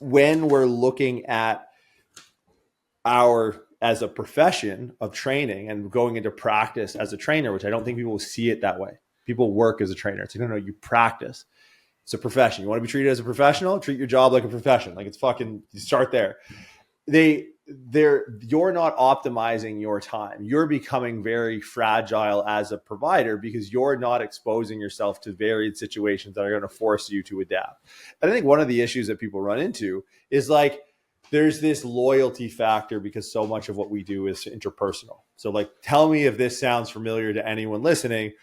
when we're looking at as a profession of training and going into practice as a trainer, which I don't think people see it that way. People work as a trainer. It's like, no, you practice. It's a profession. You want to be treated as a professional? Treat your job like a profession. Like it's fucking, you start there. You're not optimizing your time. You're becoming very fragile as a provider because you're not exposing yourself to varied situations that are going to force you to adapt. And I think one of the issues that people run into is like, there's this loyalty factor because so much of what we do is interpersonal. So like, tell me if this sounds familiar to anyone listening.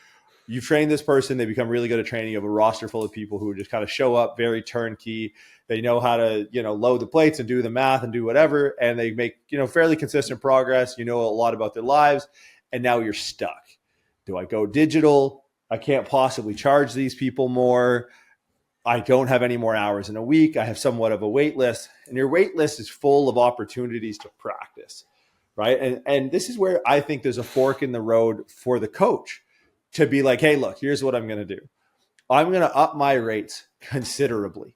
You train this person, they become really good at training. You have a roster full of people who just kind of show up very turnkey. They know how to, load the plates and do the math and do whatever. And they make, fairly consistent progress. You know a lot about their lives. And now you're stuck. Do I go digital? I can't possibly charge these people more. I don't have any more hours in a week. I have somewhat of a wait list. And your wait list is full of opportunities to practice, right? And this is where I think there's a fork in the road for the coach to be like, hey, look, here's what I'm going to do. I'm going to up my rates considerably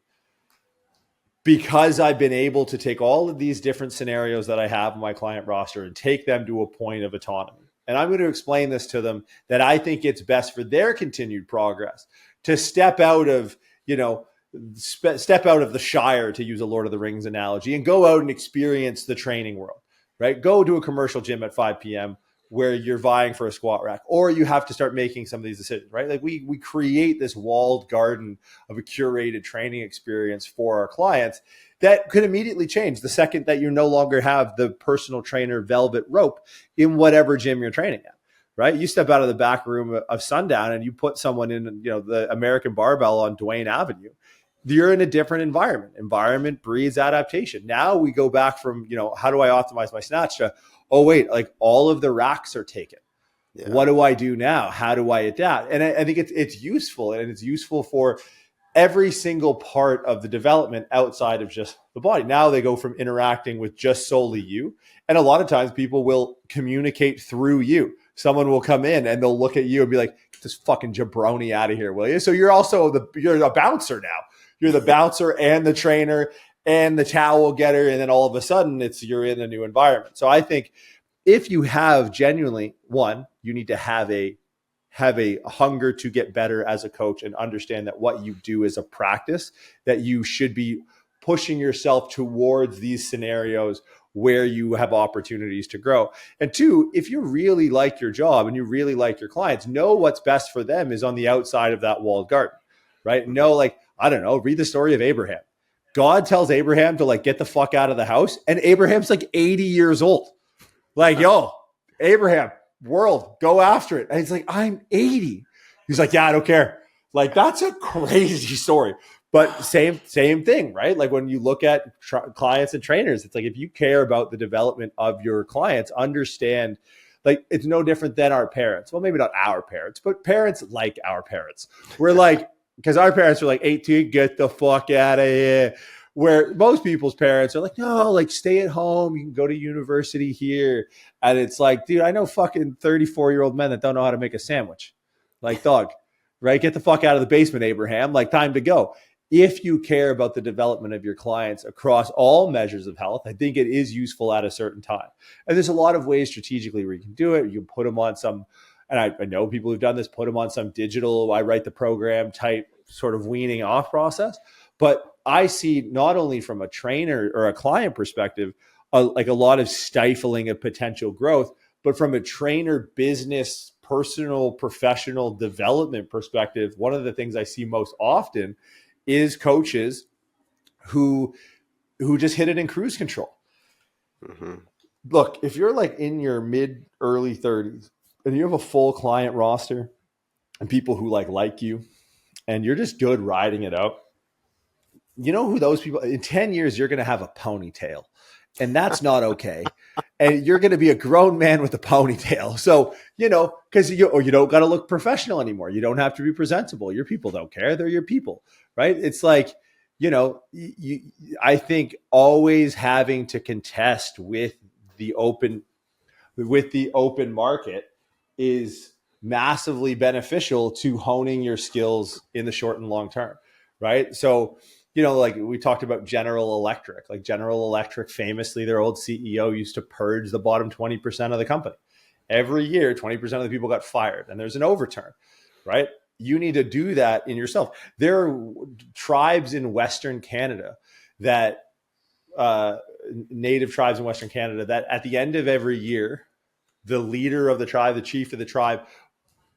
because I've been able to take all of these different scenarios that I have in my client roster and take them to a point of autonomy. And I'm going to explain this to them that I think it's best for their continued progress to step out of, step out of the Shire, to use a Lord of the Rings analogy, and go out and experience the training world, right? Go to a commercial gym at 5 p.m. where you're vying for a squat rack, or you have to start making some of these decisions, right? Like we create this walled garden of a curated training experience for our clients that could immediately change the second that you no longer have the personal trainer velvet rope in whatever gym you're training at, right? You step out of the back room of Sundown and you put someone in, the American Barbell on Duane Avenue. You're in a different environment. Environment breeds adaptation. Now we go back from, how do I optimize my snatch to, oh, wait, like all of the racks are taken. Yeah. What do I do now? How do I adapt? And I think it's useful, and it's useful for every single part of the development outside of just the body. Now they go from interacting with just solely you. And a lot of times people will communicate through you. Someone will come in and they'll look at you and be like, get this fucking jabroni out of here, will you? So you're a bouncer now. You're the bouncer and the trainer and the towel getter. And then all of a sudden you're in a new environment. So I think if you have genuinely, one, you need to have a hunger to get better as a coach and understand that what you do is a practice, that you should be pushing yourself towards these scenarios where you have opportunities to grow. And two, if you really like your job and you really like your clients, know what's best for them is on the outside of that walled garden, right? Read the story of Abraham. God tells Abraham to get the fuck out of the house. And Abraham's 80 years old. Yo, Abraham, world, go after it. And he's like, I'm 80. He's like, yeah, I don't care. That's a crazy story. But same thing, right? When you look at clients and trainers, it's if you care about the development of your clients, understand, it's no different than our parents. Well, maybe not our parents, but parents like our parents. We're because our parents are 18, get the fuck out of here. Where most people's parents are no, stay at home. You can go to university here. And it's dude, I know fucking 34-year-old men that don't know how to make a sandwich. Dog, right? Get the fuck out of the basement, Abraham. Time to go. If you care about the development of your clients across all measures of health, I think it is useful at a certain time. And there's a lot of ways strategically where you can do it. You can put them on some, and I know people who've done this, put them on some digital, I write the program type sort of weaning off process. But I see not only from a trainer or a client perspective, a lot of stifling of potential growth, but from a trainer business, personal, professional development perspective, one of the things I see most often is coaches who just hit it in cruise control. Mm-hmm. Look, if you're in your early 30s and you have a full client roster and people who like you, and you're just good riding it out, you know who those people, in 10 years, you're going to have a ponytail, and that's not okay. And you're going to be a grown man with a ponytail. So, because you don't got to look professional anymore. You don't have to be presentable. Your people don't care. They're your people, right? It's I think always having to contest with the open market is massively beneficial to honing your skills in the short and long term, right? So, like we talked about General Electric. Like General Electric, famously, their old CEO used to purge the bottom 20% of the company. Every year, 20% of the people got fired, and there's an overturn, right? You need to do that in yourself. There are tribes in Western Canada that native tribes in Western Canada that at the end of every year, the leader of the tribe, the chief of the tribe,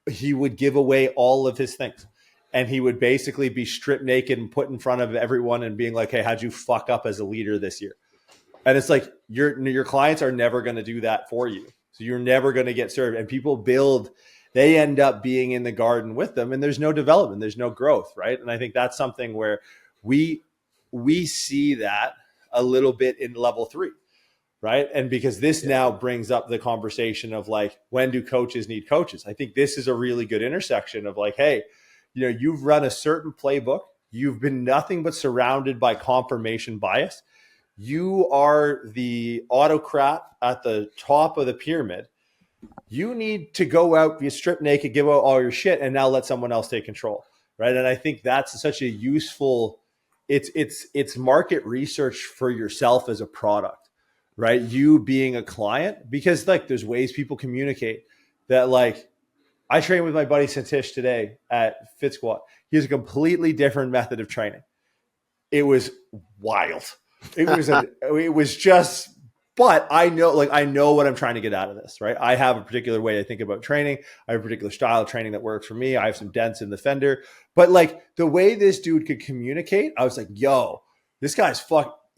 he would give away all of his things. And he would basically be stripped naked and put in front of everyone and being like, hey, how'd you fuck up as a leader this year? And it's like, your clients are never going to do that for you. So you're never going to get served. And people they end up being in the garden with them, and there's no development, there's no growth, right? And I think that's something where we see that a little bit in level 3, right? And because this now brings up the conversation of like, when do coaches need coaches? I think this is a really good intersection of like, hey, you've run a certain playbook, you've been nothing but surrounded by confirmation bias, you are the autocrat at the top of the pyramid. You need to go out, be stripped naked, give out all your shit, and now let someone else take control, right? And I think that's such a useful, it's market research for yourself as a product, right? You being a client, because like there's ways people communicate that. Like I trained with my buddy Satish today at Fit Squat. He has a completely different method of training. It was wild. It was just, but I know what I'm trying to get out of this, right? I have a particular way I think about training. I have a particular style of training that works for me. I have some dents in the fender, but like the way this dude could communicate, I was like, yo, this guy's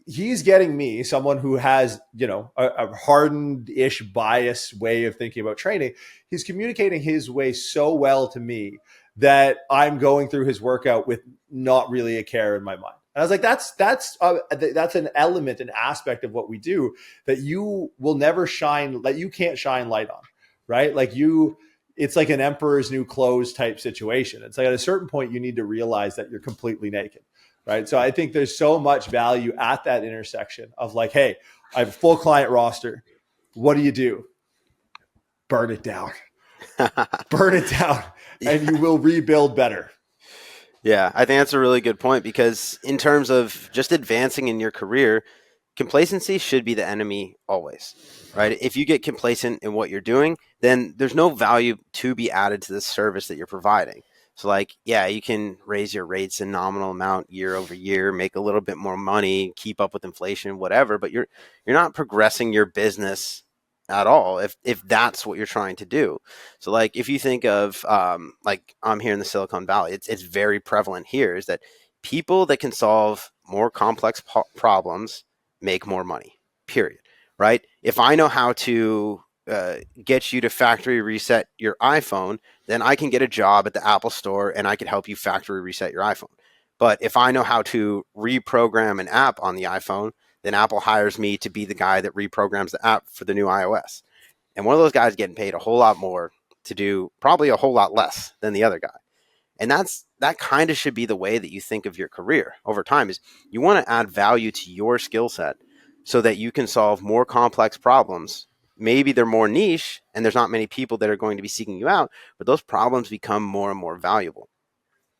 he's getting me, someone who has, a hardened-ish bias way of thinking about training. He's communicating his way so well to me that I'm going through his workout with not really a care in my mind. And I was like, that's an element, an aspect of what we do that you will never shine, that you can't shine light on, right? Like it's like an emperor's new clothes type situation. It's like at a certain point, you need to realize that you're completely naked, right? So I think there's so much value at that intersection of like, hey, I have a full client roster. What do? Burn it down. Burn it down, and you will rebuild better. Yeah, I think that's a really good point, because in terms of just advancing in your career, complacency should be the enemy always, right? If you get complacent in what you're doing, then there's no value to be added to the service that you're providing. So like, yeah, you can raise your rates a nominal amount year over year, make a little bit more money, keep up with inflation, whatever, but you're not progressing your business at all if that's what you're trying to do. So like if you think of like I'm here in the Silicon Valley, it's very prevalent here is that people that can solve more complex problems make more money, period, right? If I know how to get you to factory reset your iPhone, then I can get a job at the Apple store and I can help you factory reset your iPhone. But if I know how to reprogram an app on the iPhone, then Apple hires me to be the guy that reprograms the app for the new iOS. And one of those guys getting paid a whole lot more to do probably a whole lot less than the other guy. And that kind of should be the way that you think of your career over time, is you want to add value to your skill set so that you can solve more complex problems. Maybe they're more niche and there's not many people that are going to be seeking you out, but those problems become more and more valuable.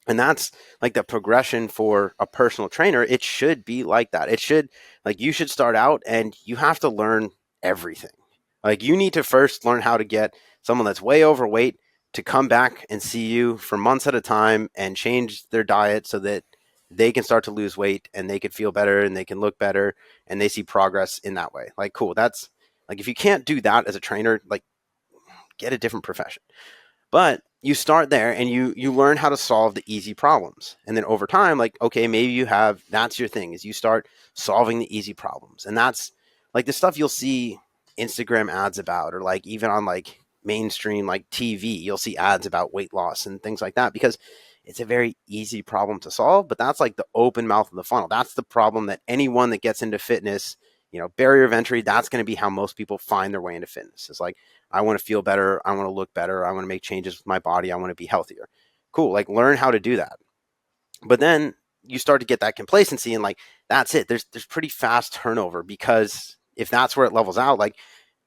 And that's like the progression for a personal trainer. It should be like that. It should, like, you should start out and you have to learn everything. Like, you need to first learn how to get someone that's way overweight to come back and see you for months at a time and change their diet so that they can start to lose weight and they can feel better and they can look better and they see progress in that way. Like, cool. That's like, if you can't do that as a trainer, like, get a different profession. But you start there and you learn how to solve the easy problems. And then over time, like, okay, maybe that's your thing, is you start solving the easy problems. And that's like the stuff you'll see Instagram ads about, or like even on like mainstream, like TV, you'll see ads about weight loss and things like that, because it's a very easy problem to solve. But that's like the open mouth of the funnel. That's the problem that anyone that gets into fitness, barrier of entry, that's going to be how most people find their way into fitness. It's like, I want to feel better. I want to look better. I want to make changes with my body. I want to be healthier. Cool. Like, learn how to do that. But then you start to get that complacency and like, that's it. There's pretty fast turnover, because if that's where it levels out, like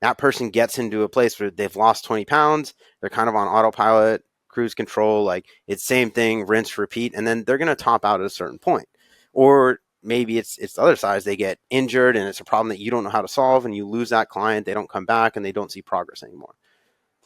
that person gets into a place where they've lost 20 pounds. They're kind of on autopilot, cruise control. Like, it's same thing, rinse, repeat. And then they're going to top out at a certain point. Or maybe it's the other side, they get injured and it's a problem that you don't know how to solve, and you lose that client, they don't come back, and they don't see progress anymore.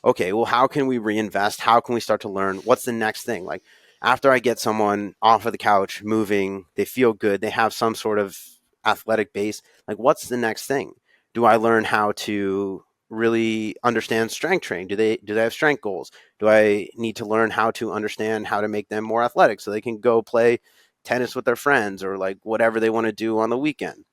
Okay, well, how can we reinvest? How can we start to learn? What's the next thing? Like, after I get someone off of the couch, moving, they feel good, they have some sort of athletic base, like, what's the next thing? Do I learn how to really understand strength training? Do they have strength goals? Do I need to learn how to understand how to make them more athletic so they can go play tennis with their friends, or like whatever they want to do on the weekend?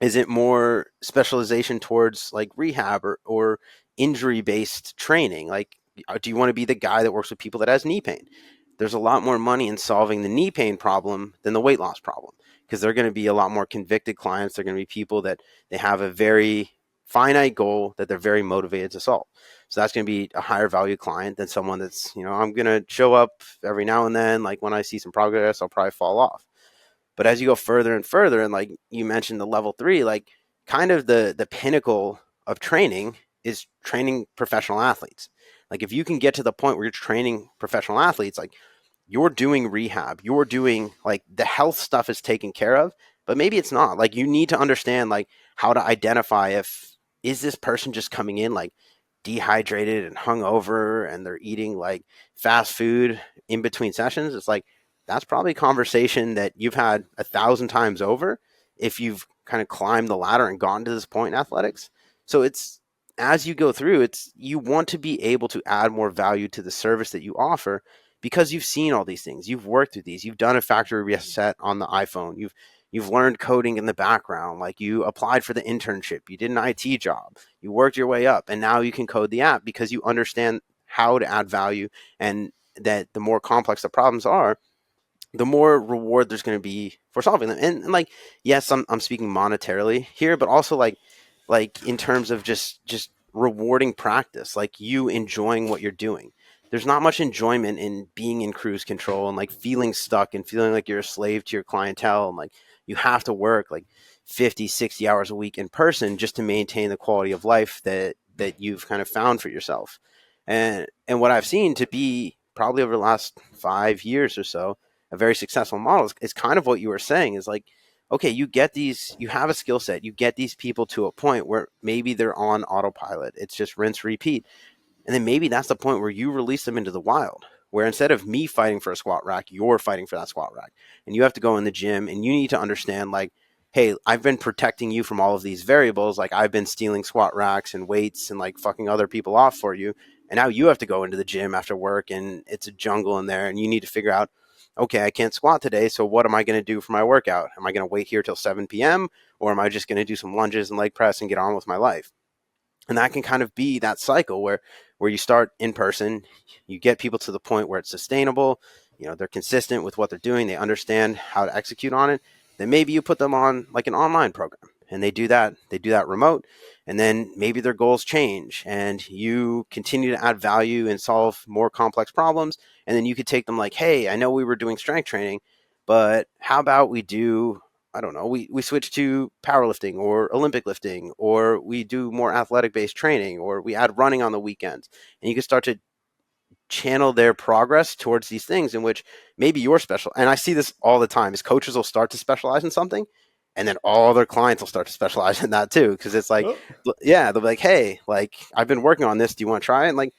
Is it more specialization towards like rehab, or injury based training? Like, do you want to be the guy that works with people that has knee pain? There's a lot more money in solving the knee pain problem than the weight loss problem, because they're going to be a lot more convicted clients. They're going to be people that they have a very finite goal that they're very motivated to solve. So that's going to be a higher value client than someone that's, I'm going to show up every now and then. Like, when I see some progress, I'll probably fall off. But as you go further and further, and like you mentioned, the level 3, like, kind of the pinnacle of training is training professional athletes. Like, if you can get to the point where you're training professional athletes, like, you're doing rehab, you're doing, like, the health stuff is taken care of, but maybe it's not. Like, you need to understand, like, how to identify if, is this person just coming in like dehydrated and hungover, and they're eating like fast food in between sessions. It's like, that's probably a conversation that you've had 1,000 times over if you've kind of climbed the ladder and gotten to this point in athletics. So it's, as you go through, it's, you want to be able to add more value to the service that you offer, because you've seen all these things, you've worked with these, you've done a factory reset on the iPhone, you've learned coding in the background, like, you applied for the internship, you did an IT job, you worked your way up, and now you can code the app because you understand how to add value. And that the more complex the problems are, the more reward there's going to be for solving them. And like, yes, I'm speaking monetarily here, but also like in terms of just rewarding practice, like you enjoying what you're doing. There's not much enjoyment in being in cruise control and like feeling stuck and feeling like you're a slave to your clientele, and like you have to work like 50, 60 hours a week in person just to maintain the quality of life that you've kind of found for yourself. And what I've seen to be probably over the last 5 years or so, a very successful model is kind of what you were saying, is like, okay, you get these, you have a skill set, you get these people to a point where maybe they're on autopilot. It's just rinse, repeat. And then maybe that's the point where you release them into the wild, where instead of me fighting for a squat rack, you're fighting for that squat rack. And you have to go in the gym and you need to understand, like, hey, I've been protecting you from all of these variables. Like, I've been stealing squat racks and weights and like fucking other people off for you. And now you have to go into the gym after work and it's a jungle in there, and you need to figure out, okay, I can't squat today, so what am I going to do for my workout? Am I going to wait here till 7 p.m., or am I just going to do some lunges and leg press and get on with my life? And that can kind of be that cycle where you start in person, you get people to the point where it's sustainable, they're consistent with what they're doing, they understand how to execute on it. Then maybe you put them on like an online program, and they do that remote, and then maybe their goals change and you continue to add value and solve more complex problems. And then you could take them like, hey, I know we were doing strength training, but how about we do, I don't know, we switch to powerlifting or Olympic lifting, or we do more athletic based training, or we add running on the weekends. And you can start to channel their progress towards these things in which maybe you're special. And I see this all the time, is coaches will start to specialize in something, and then all their clients will start to specialize in that too. Cause it's like, Oh, yeah, they'll be like, hey, like, I've been working on this. Do you want to try it? And like,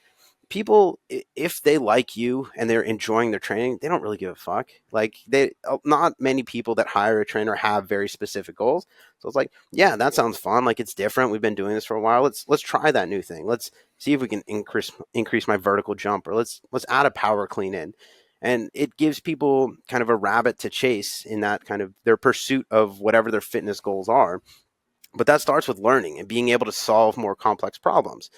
people, if they like you and they're enjoying their training, they don't really give a fuck. Like, not many people that hire a trainer have very specific goals. So it's like, yeah, that sounds fun. Like, it's different. We've been doing this for a while. Let's try that new thing. Let's see if we can increase my vertical jump, or let's add a power clean in. And it gives people kind of a rabbit to chase in that kind of their pursuit of whatever their fitness goals are. But that starts with learning and being able to solve more complex problems.